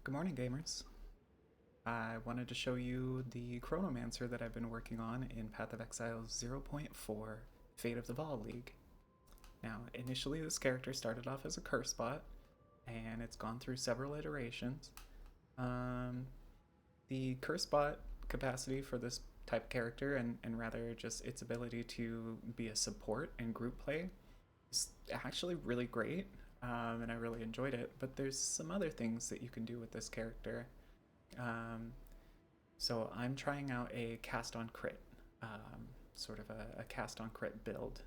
Good morning, gamers. I wanted to show you the Chronomancer that I've been working on in Path of Exile 0.4 Fate of the Vaal League. Now, initially this character started off as a curse bot, and it's gone through several iterations. The curse bot capacity for this type of character, and rather just its ability to be a support in group play, is actually really great, and I really enjoyed it. But there's some other things that you can do with this character. Um, so I'm trying out a cast on crit, sort of a cast on crit build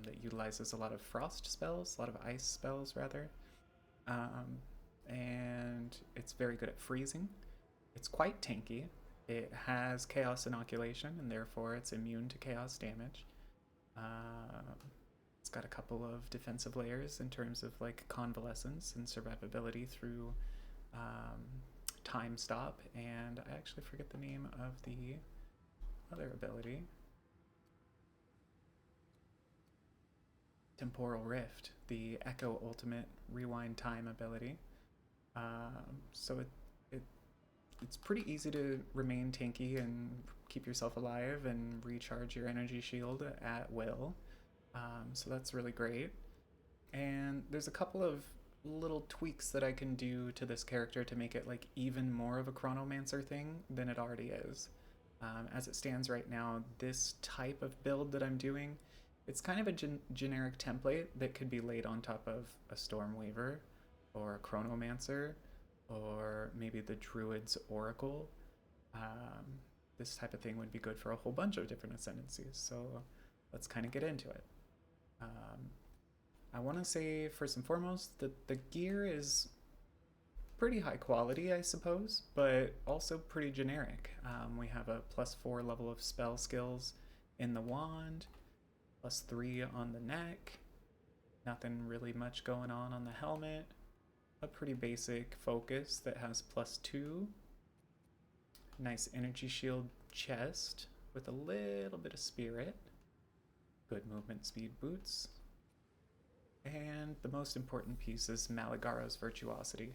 that utilizes a lot of frost spells, a lot of ice spells rather, um, and it's very good at freezing. It's quite tanky. It has chaos inoculation, and therefore it's immune to chaos damage. Uh, it's got a couple of defensive layers in terms of like convalescence and survivability through um, time stop, and I actually forget the name of the other ability. Temporal Rift, the Echo Ultimate Rewind Time ability. So it it's pretty easy to remain tanky and keep yourself alive and recharge your energy shield at will. So that's really great. And there's a couple of little tweaks that I can do to this character to make it like even more of a Chronomancer thing than it already is. As it stands right now, this type of build that I'm doing, it's kind of a generic template that could be laid on top of a Stormweaver or a Chronomancer or maybe the Druid's Oracle. Um, this type of thing would be good for a whole bunch of different ascendancies, so let's kind of get into it. Um, I want to say, first and foremost, that the gear is pretty high quality, I suppose, but also pretty generic. We have a +4 level of spell skills in the wand, +3 on the neck, nothing really much going on the helmet, a pretty basic focus that has +2, nice energy shield chest with a little bit of spirit, good movement speed boots, and the most important piece is Maligaro's Virtuosity.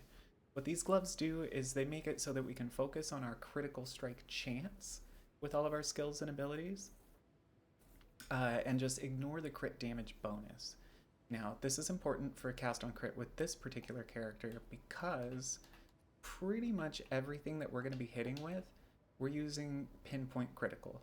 What these gloves do is they make it so that we can focus on our critical strike chance with all of our skills and abilities, and just ignore the crit damage bonus. Now, this is important for cast on crit with this particular character because pretty much everything that we're going to be hitting with, we're using pinpoint critical.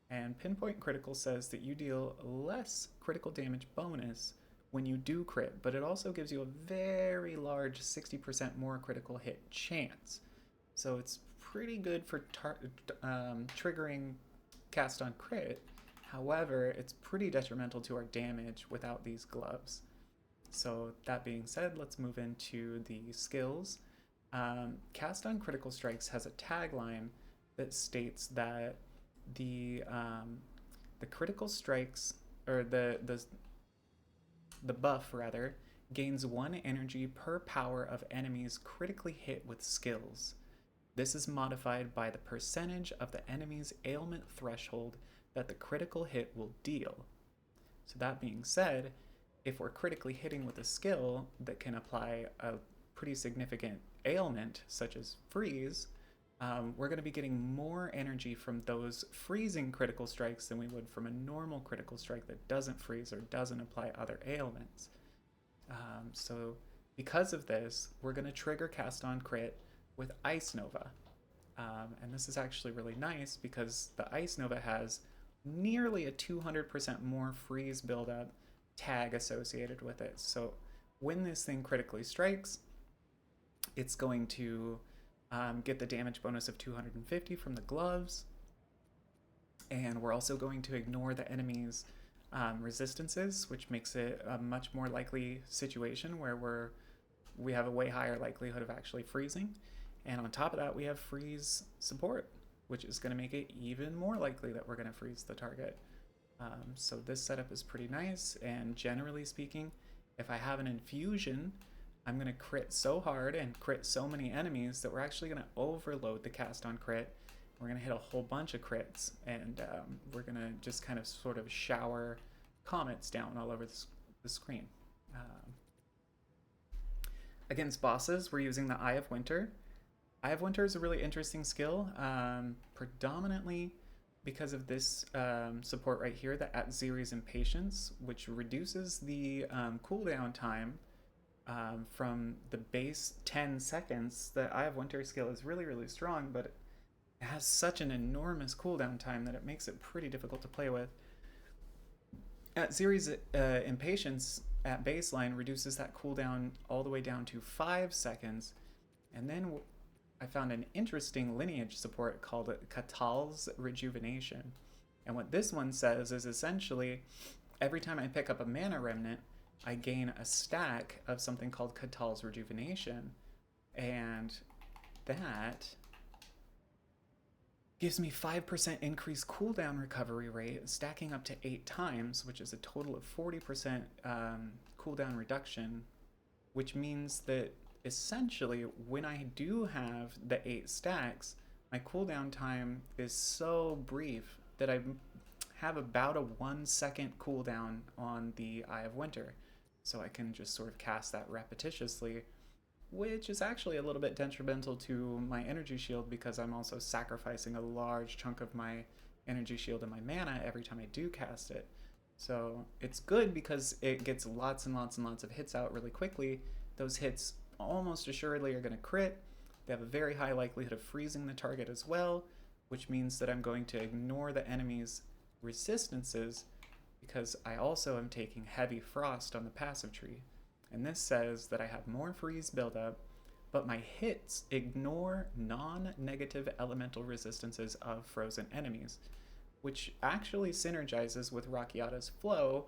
And pinpoint critical says that you deal less critical damage bonus when you do crit, but it also gives you a very large 60% more critical hit chance. So it's pretty good for triggering cast on crit. However, it's pretty detrimental to our damage without these gloves. So that being said, let's move into the skills. Cast on critical strikes has a tagline that states that the critical strikes, or the buff rather, gains 1 energy per power of enemies critically hit with skills. This is modified by the percentage of the enemy's ailment threshold that the critical hit will deal. So that being said, if we're critically hitting with a skill that can apply a pretty significant ailment, such as freeze, we're going to be getting more energy from those freezing critical strikes than we would from a normal critical strike that doesn't freeze or doesn't apply other ailments. So because of this, we're going to trigger cast on crit with Ice Nova. And this is actually really nice because the Ice Nova has nearly a 200% more freeze buildup tag associated with it. So when this thing critically strikes, it's going to get the damage bonus of 250 from the gloves, and we're also going to ignore the enemy's resistances, which makes it a much more likely situation where we have a way higher likelihood of actually freezing. And on top of that, we have freeze support, which is going to make it even more likely that we're going to freeze the target. So this setup is pretty nice, and generally speaking, if I have an infusion, I'm going to crit so hard and crit so many enemies that we're actually going to overload the cast on crit. We're going to hit a whole bunch of crits, and we're going to just kind of sort of shower comets down all over the screen. Against bosses, we're using the Eye of Winter. Eye of Winter is a really interesting skill, predominantly because of this support right here, the at Zeres Impatience, which reduces the cooldown time from the base 10 seconds. The Eye of Winter skill is really, really strong, but it has such an enormous cooldown time that it makes it pretty difficult to play with. At Zeres Impatience at baseline reduces that cooldown all the way down to 5 seconds, and then I found an interesting lineage support called Katal's Rejuvenation. And what this one says is essentially every time I pick up a mana remnant, I gain a stack of something called Katal's Rejuvenation. And that gives me 5% increased cooldown recovery rate, stacking up to 8 times, which is a total of 40% cooldown reduction, which means that essentially, when I do have the 8 stacks, my cooldown time is so brief that I have about a 1 second cooldown on the Eye of Winter. So I can just sort of cast that repetitiously, which is actually a little bit detrimental to my energy shield because I'm also sacrificing a large chunk of my energy shield and my mana every time I do cast it. So it's good because it gets lots and lots and lots of hits out really quickly. Those hits almost assuredly are going to crit. They have a very high likelihood of freezing the target as well, which means that I'm going to ignore the enemy's resistances because I also am taking heavy frost on the passive tree. And this says that I have more freeze buildup, but my hits ignore non-negative elemental resistances of frozen enemies, which actually synergizes with Rakiata's Flow,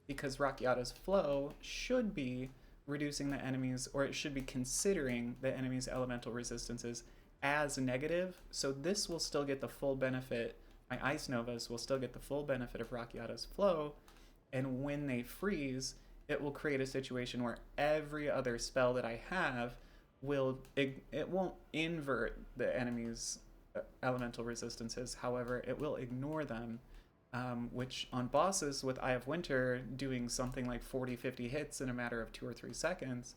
because Rakiata's Flow should be reducing the enemies, or it should be considering the enemy's elemental resistances as negative, so this will still get the full benefit. My Ice Novas will still get the full benefit of Rakiata's Flow, and when they freeze, it will create a situation where every other spell that I have it won't invert the enemy's elemental resistances, however, it will ignore them. Which on bosses with Eye of Winter doing something like 40-50 hits in a matter of 2 or 3 seconds,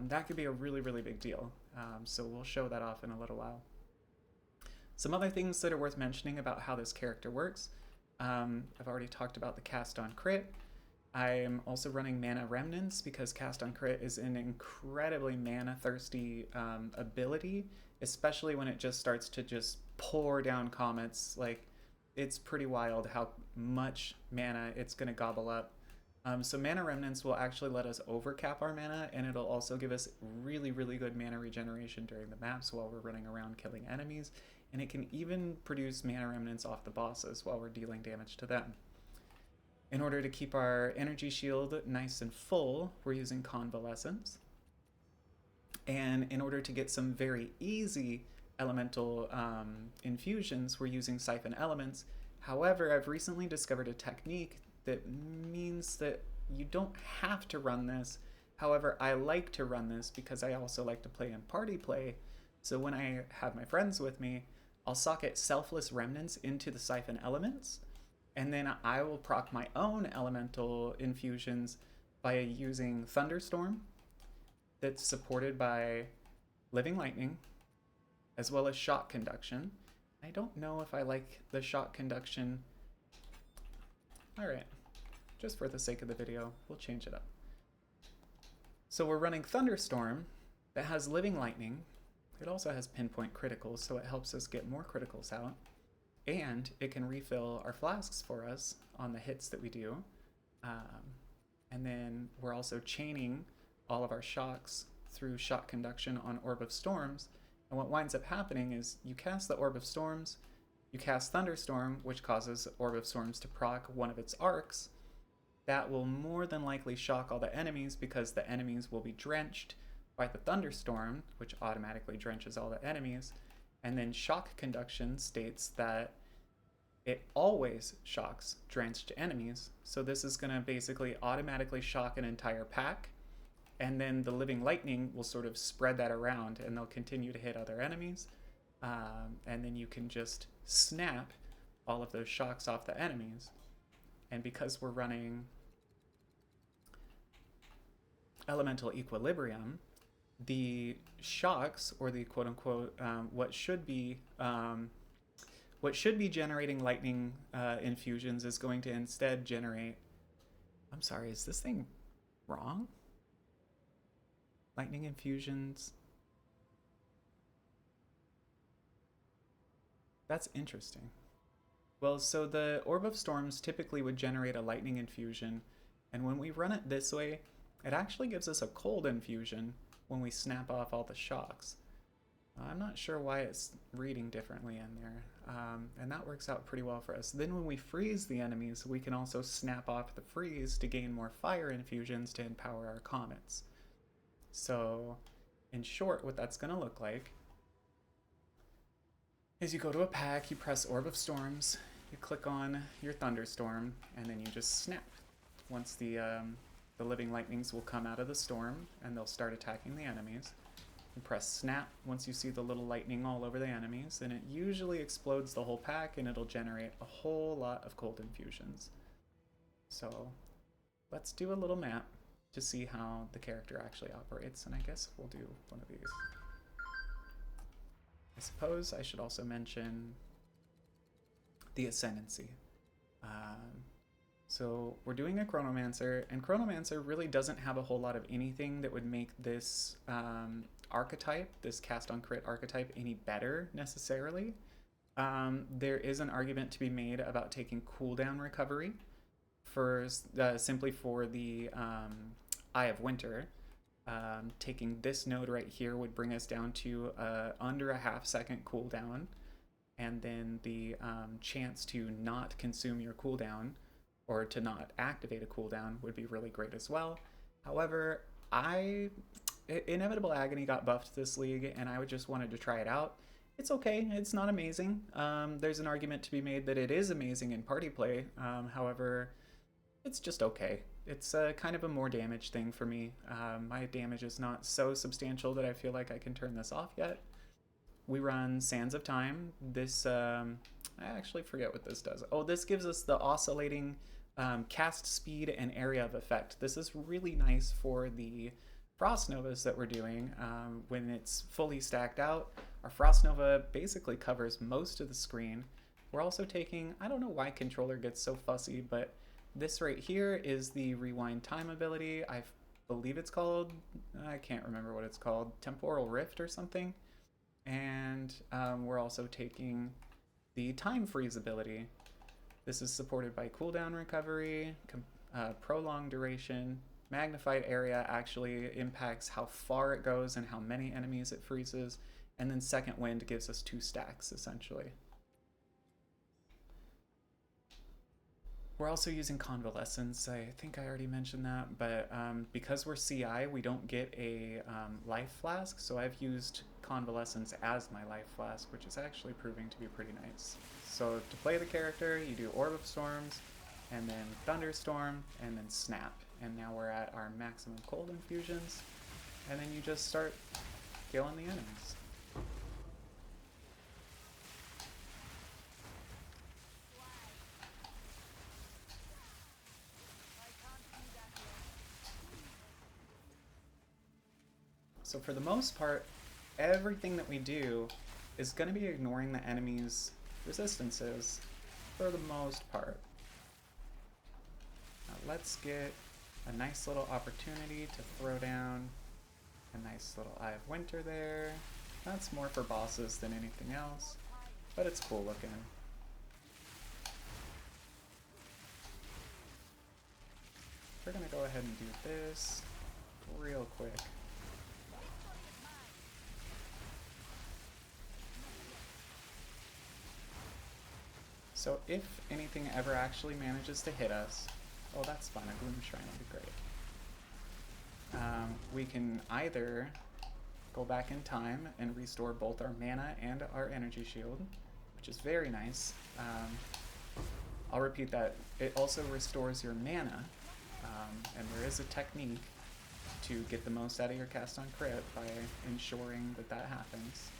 that could be a really, really big deal. So we'll show that off in a little while. Some other things that are worth mentioning about how this character works. I've already talked about the cast on crit. I'm also running Mana Remnants because cast on crit is an incredibly mana thirsty ability, especially when it just starts to just pour down comets. Like, it's pretty wild how much mana it's going to gobble up. So Mana Remnants will actually let us overcap our mana, and it'll also give us really, really good mana regeneration during the maps while we're running around killing enemies, and it can even produce Mana Remnants off the bosses while we're dealing damage to them. In order to keep our energy shield nice and full, we're using Convalescence. And in order to get some very easy elemental infusions, we're using Siphon Elements. However, I've recently discovered a technique that means that you don't have to run this. However, I like to run this because I also like to play in party play. So when I have my friends with me, I'll socket Selfless Remnants into the Siphon Elements, and then I will proc my own elemental infusions by using Thunderstorm, that's supported by Living Lightning, as well as Shock Conduction. I don't know if I like the Shock Conduction. Alright, just for the sake of the video, we'll change it up. So we're running Thunderstorm that has Living Lightning. It also has Pinpoint Criticals, so it helps us get more criticals out. And it can refill our flasks for us on the hits that we do. And then we're also chaining all of our shocks through Shock Conduction on Orb of Storms. And what winds up happening is you cast the Orb of Storms, you cast Thunderstorm, which causes Orb of Storms to proc one of its arcs. That will more than likely shock all the enemies because the enemies will be drenched by the Thunderstorm, which automatically drenches all the enemies. And then Shock Conduction states that it always shocks drenched enemies. So this is going to basically automatically shock an entire pack. And then the Living Lightning will sort of spread that around, and they'll continue to hit other enemies. And then you can just snap all of those shocks off the enemies. And because we're running Elemental Equilibrium, the shocks, or the quote-unquote what should be generating lightning infusions, is going to instead generate. I'm sorry, is this thing wrong? Lightning infusions. That's interesting. Well, so the Orb of Storms typically would generate a lightning infusion, and when we run it this way, it actually gives us a cold infusion when we snap off all the shocks. I'm not sure why it's reading differently in there, and that works out pretty well for us. Then when we freeze the enemies, we can also snap off the freeze to gain more fire infusions to empower our comets. So, in short, what that's going to look like is you go to a pack, you press Orb of Storms, you click on your Thunderstorm, and then you just snap. Once the living lightnings will come out of the storm, and they'll start attacking the enemies. You press snap once you see the little lightning all over the enemies, and it usually explodes the whole pack, and it'll generate a whole lot of cold infusions. So let's do a little map to see how the character actually operates, and I guess we'll do one of these. I suppose I should also mention the Ascendancy. So we're doing a Chronomancer, and Chronomancer really doesn't have a whole lot of anything that would make this archetype, this cast on crit archetype, any better necessarily. There is an argument to be made about taking cooldown recovery for simply for the Eye of Winter. Taking this node right here would bring us down to under a half-second cooldown, and then the chance to not consume your cooldown, or to not activate a cooldown, would be really great as well. However, Inevitable Agony got buffed this league, and I just wanted to try it out. It's okay, it's not amazing. There's an argument to be made that it is amazing in party play, however, it's just okay. It's kind of a more damage thing for me. My damage is not so substantial that I feel like I can turn this off yet. We run Sands of Time. This, I actually forget what this does. Oh, this gives us the oscillating cast speed and area of effect. This is really nice for the Frost Novas that we're doing. When it's fully stacked out, our Frost Nova basically covers most of the screen. We're also taking, I don't know why controller gets so fussy, but this right here is the Rewind Time ability. I believe it's called, I can't remember what it's called, Temporal Rift or something. And we're also taking the Time Freeze ability. This is supported by cooldown recovery, prolonged duration. Magnified area actually impacts how far it goes and how many enemies it freezes. And then Second Wind gives us 2 stacks, essentially. We're also using Convalescence. I think I already mentioned that, but because we're CI, we don't get a life flask, so I've used Convalescence as my life flask, which is actually proving to be pretty nice. So to play the character, you do Orb of Storms, and then Thunderstorm, and then Snap. And now we're at our maximum cold infusions, and then you just start killing the enemies. So for the most part, everything that we do is going to be ignoring the enemy's resistances for the most part. Now let's get a nice little opportunity to throw down a nice little Eye of Winter there. That's more for bosses than anything else, but it's cool looking. We're going to go ahead and do this real quick. So if anything ever actually manages to hit us, oh, that's fun, a Gloom Shrine would be great. We can either go back in time and restore both our mana and our energy shield, which is very nice. I'll repeat that. It also restores your mana, and there is a technique to get the most out of your cast on crit by ensuring that that happens.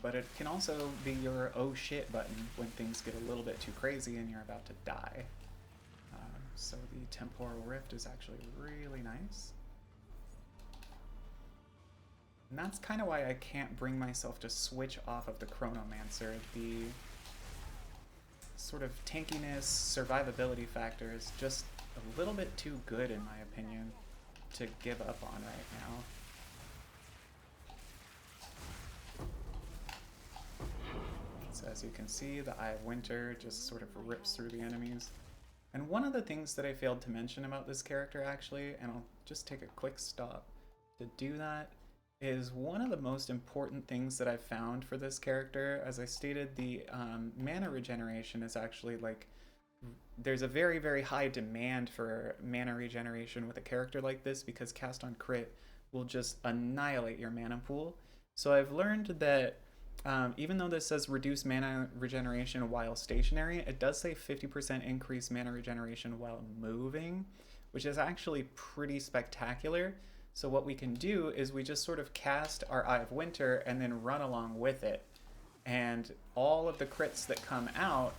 But it can also be your oh shit button when things get a little bit too crazy and you're about to die. So the Temporal Rift is actually really nice. And that's kind of why I can't bring myself to switch off of the Chronomancer. The sort of tankiness, survivability factor is just a little bit too good, in my opinion, to give up on right now. So as you can see, the Eye of Winter just sort of rips through the enemies. And one of the things that I failed to mention about this character, actually, and I'll just take a quick stop to do that, is one of the most important things that I've found for this character. As I stated, the mana regeneration is actually like, there's a very, very high demand for mana regeneration with a character like this because cast on crit will just annihilate your mana pool. So I've learned that even though this says reduce mana regeneration while stationary, it does say 50% increase mana regeneration while moving, which is actually pretty spectacular. So what we can do is we just sort of cast our Eye of Winter and then run along with it. And all of the crits that come out,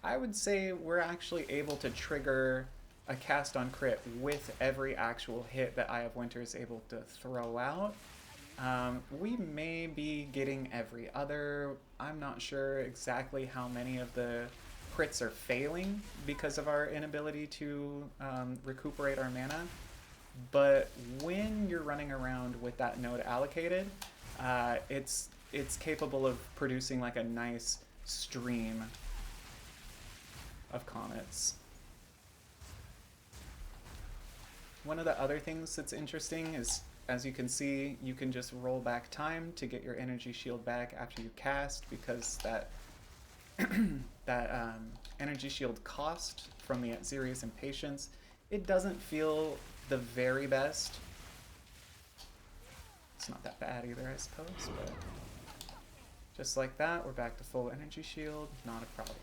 I would say we're actually able to trigger a cast on crit with every actual hit that Eye of Winter is able to throw out. We may be getting every other. I'm not sure exactly how many of the crits are failing because of our inability to recuperate our mana. But when you're running around with that node allocated, it's capable of producing like a nice stream of comets. One of the other things that's interesting is, as you can see, you can just roll back time to get your energy shield back after you cast, because that energy shield cost from the Atziri's Impatience, it doesn't feel the very best. It's not that bad either, I suppose, but just like that, we're back to full energy shield, not a problem.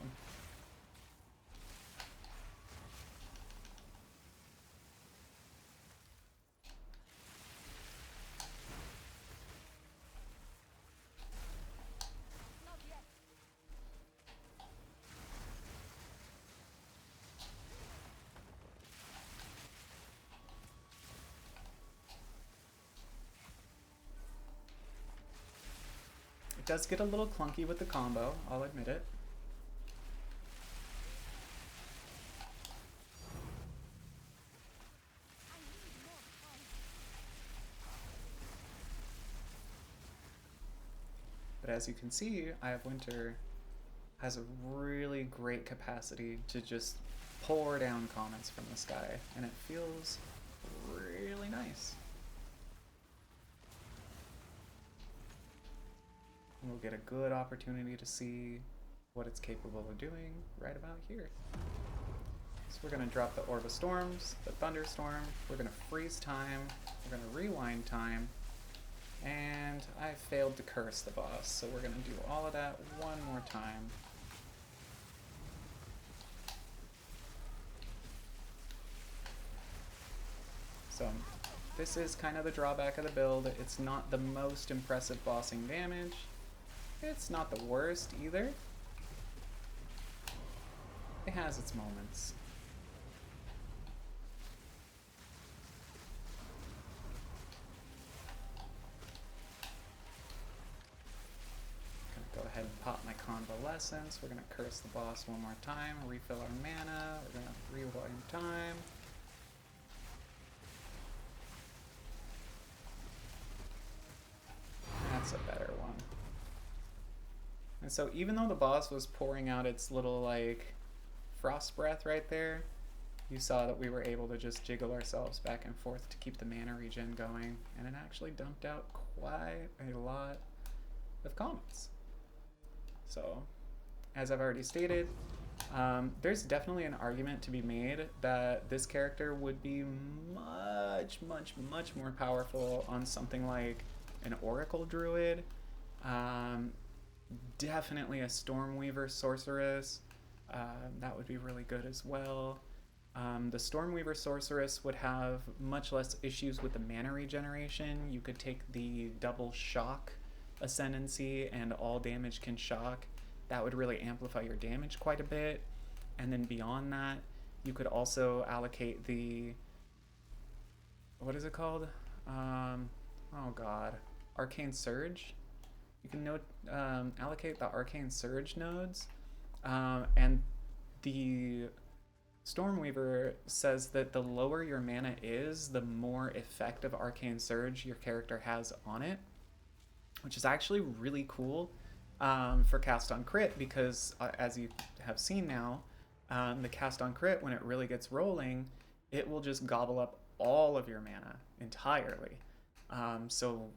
It does get a little clunky with the combo, I'll admit it. But as you can see, Eye of Winter has a really great capacity to just pour down comets from the sky, and it feels really nice. And we'll get a good opportunity to see what it's capable of doing right about here. So we're going to drop the Orb of Storms, the Thunderstorm, we're going to freeze time, we're going to rewind time, and I failed to curse the boss, so we're going to do all of that one more time. So this is kind of the drawback of the build. It's not the most impressive bossing damage. It's not the worst either. It has its moments. Gonna go ahead and pop my Convalescence. We're gonna curse the boss one more time, refill our mana. We're gonna rewind time. That's a better one. And so even though the boss was pouring out its little like frost breath right there, you saw that we were able to just jiggle ourselves back and forth to keep the mana regen going, and it actually dumped out quite a lot of comets. So, as I've already stated, there's definitely an argument to be made that this character would be much more powerful on something like an Oracle Druid. Definitely a Stormweaver Sorceress. That would be really good as well. The Stormweaver Sorceress would have much less issues with the mana regeneration. You could take the double shock ascendancy and all damage can shock. That would really amplify your damage quite a bit. And then beyond that, You could also allocate the, what is it called? Oh god, Arcane Surge. You can allocate the Arcane Surge nodes, and the Stormweaver says that the lower your mana is, the more effect of Arcane Surge your character has on it, which is actually really cool for cast on crit because, as you have seen now, the cast on crit, when it really gets rolling, it will just gobble up all of your mana entirely. So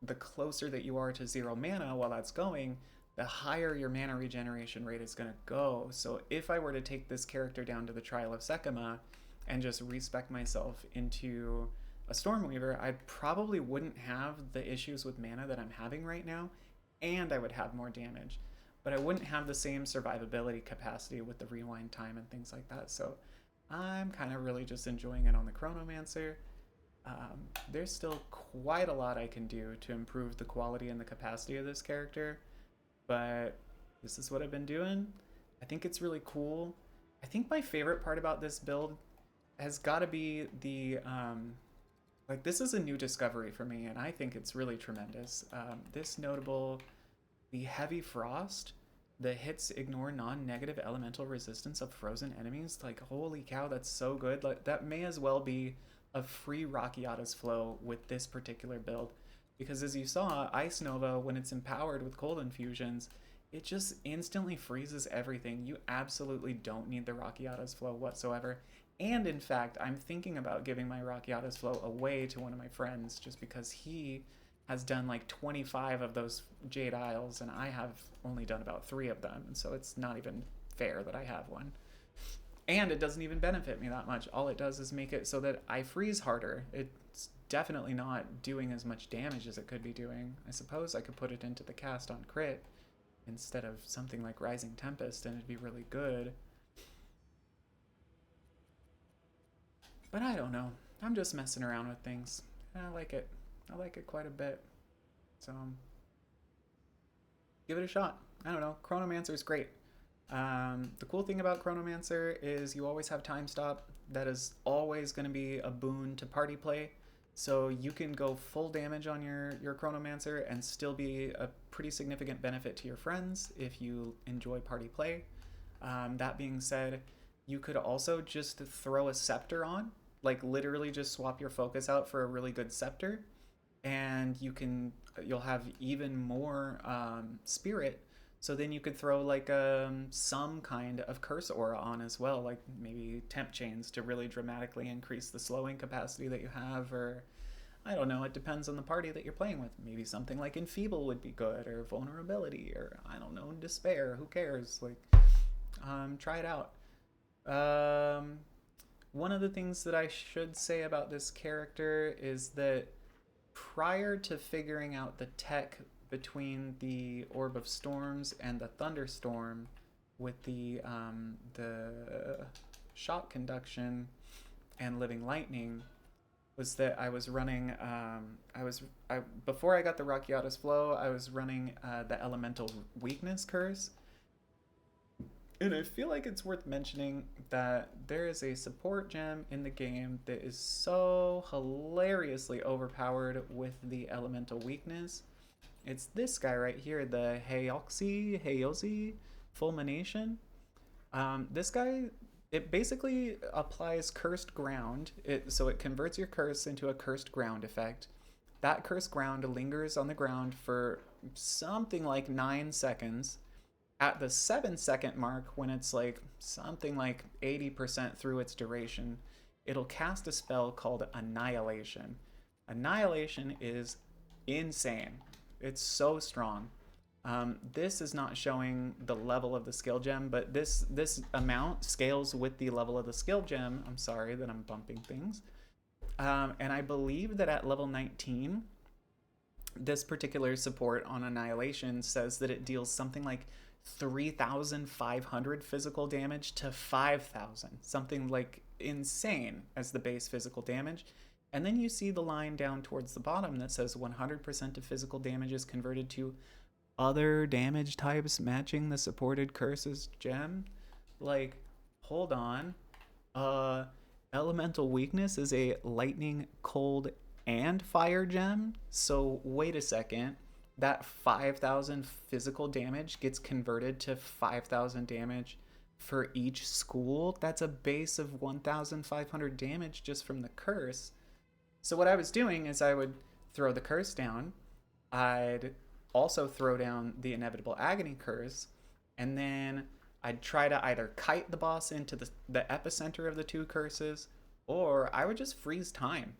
the closer that you are to 0 mana while that's going, the higher your mana regeneration rate is going to go. So if I were to take this character down to the Trial of Sekima and just respec myself into a Stormweaver, I probably wouldn't have the issues with mana that I'm having right now, and I would have more damage. But I wouldn't have the same survivability capacity with the rewind time and things like that. So I'm kind of really just enjoying it on the Chronomancer. There's still quite a lot I can do to improve the quality and the capacity of this character, but this is what I've been doing. I think it's really cool. I think my favorite part about this build has got to be the, like, this is a new discovery for me, and I think it's really tremendous. This notable, the Heavy Frost, the hits ignore non-negative elemental resistance of frozen enemies. Like, holy cow, that's so good. Like, that may as well be a free Rakiata's Flow with this particular build, because as you saw, Ice Nova, when it's empowered with cold infusions, it just instantly freezes everything. You absolutely don't need the Rakiata's Flow whatsoever. And in fact, I'm thinking about giving my Rakiata's Flow away to one of my friends just because he has done like 25 of those Jade Isles and I have only done about 3 of them, and so it's not even fair that I have one. And it doesn't even benefit me that much. All it does is make it so that I freeze harder. It's definitely not doing as much damage as it could be doing. I suppose I could put it into the cast on crit instead of something like Rising Tempest, and it'd be really good. But I don't know. I'm just messing around with things. I like it. I like it quite a bit. So, give it a shot. I don't know. Chronomancer is great. The cool thing about Chronomancer is you always have time stop. That is always going to be a boon to party play. So you can go full damage on your Chronomancer and still be a pretty significant benefit to your friends if you enjoy party play. That being said, you could also just throw a Scepter on, like literally just swap your focus out for a really good Scepter, and you'll have even more Spirit. So then you could throw like some kind of Curse Aura on as well, like maybe Temp Chains to really dramatically increase the slowing capacity that you have, or I don't know, it depends on the party that you're playing with. Maybe something like Enfeeble would be good, or Vulnerability, or I don't know, Despair, who cares? Like, try it out. One of the things that I should say about this character is that prior to figuring out the tech between the Orb of Storms and the Thunderstorm with the Shock Conduction and Living Lightning, was that I was running, before I got the Rakiata's Flow, I was running the Elemental Weakness Curse. And I feel like it's worth mentioning that there is a support gem in the game that is so hilariously overpowered with the Elemental Weakness. It's this guy right here, the Heyozi Fulmination. This guy, it basically applies Cursed Ground. So it converts your curse into a Cursed Ground effect. That Cursed Ground lingers on the ground for something like 9 seconds. At the 7-second mark, when it's like something like 80% through its duration, it'll cast a spell called Annihilation. Annihilation is insane. It's so strong. This is not showing the level of the skill gem, but this amount scales with the level of the skill gem. I'm sorry that I'm bumping things. And I believe that at level 19, this particular support on Annihilation says that it deals something like 3,500 physical damage to 5,000. Something like insane as the base physical damage. And then you see the line down towards the bottom that says 100% of physical damage is converted to other damage types matching the supported curse's gem. Like, hold on. Uh, Elemental weakness is a lightning, cold, and fire gem. So wait a second. That 5,000 physical damage gets converted to 5,000 damage for each school. That's a base of 1,500 damage just from the curse. So what I was doing is I would throw the curse down. I'd also throw down the inevitable agony curse, and then I'd try to either kite the boss into the epicenter of the two curses, or I would just freeze time.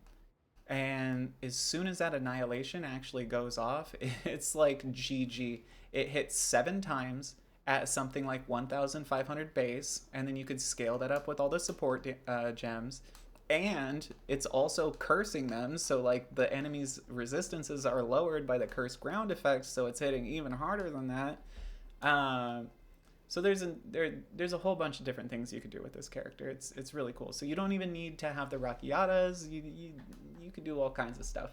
And as soon as that annihilation actually goes off, it's like GG. It hits 7 times at something like 1,500 base, and then you could scale that up with all the support gems. And it's also cursing them, so like the enemy's resistances are lowered by the cursed ground effect, so it's hitting even harder than that. Um, so there's a whole bunch of different things you could do with this character. It's really cool. So you don't even need to have the Rakiatas. You could do all kinds of stuff.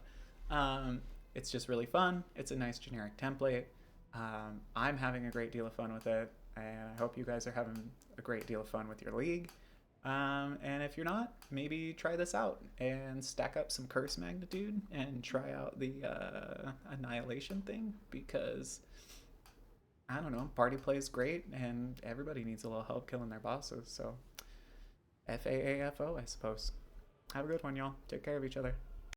It's just really fun. It's a nice generic template. I'm having a great deal of fun with it, and I hope you guys are having a great deal of fun with your league. And if you're not, maybe try this out and stack up some curse magnitude and try out the annihilation thing, because I don't know, party play is great and everybody needs a little help killing their bosses. So FAAFO, I suppose. Have a good one, y'all. Take care of each other.